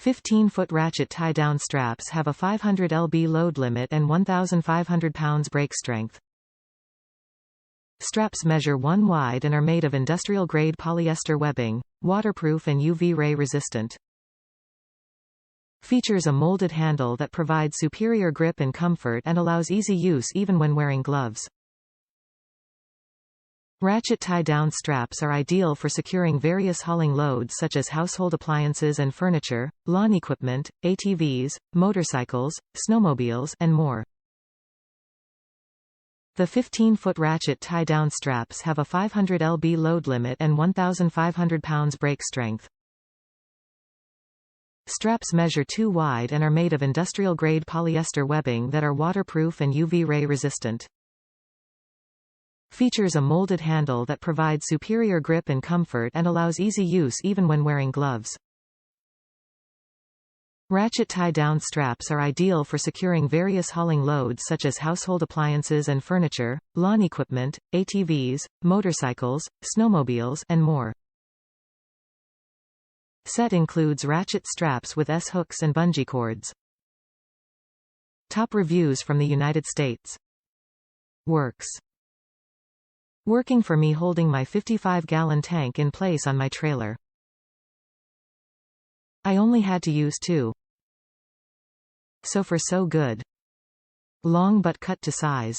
15-foot ratchet tie-down straps have a 500 lb load limit and 1,500 pounds brake strength. Straps measure 1 wide and are made of industrial-grade polyester webbing, waterproof and UV ray resistant. Features a molded handle that provides superior grip and comfort and allows easy use even when wearing gloves. Ratchet tie-down straps are ideal for securing various hauling loads such as household appliances and furniture, lawn equipment, ATVs, motorcycles, snowmobiles, and more. The 15-foot ratchet tie-down straps have a 500 lb load limit and 1,500 pounds brake strength. Straps measure 2 wide and are made of industrial-grade polyester webbing that are waterproof and UV ray resistant. Features a molded handle that provides superior grip and comfort and allows easy use even when wearing gloves. Ratchet tie-down straps are ideal for securing various hauling loads such as household appliances and furniture, lawn equipment, ATVs, motorcycles, snowmobiles, and more. Set includes ratchet straps with S-hooks and bungee cords. Top reviews from the United States. Works. Working for me holding my 55-gallon tank in place on my trailer. I only had to use 2. So far so good. Long but cut to size.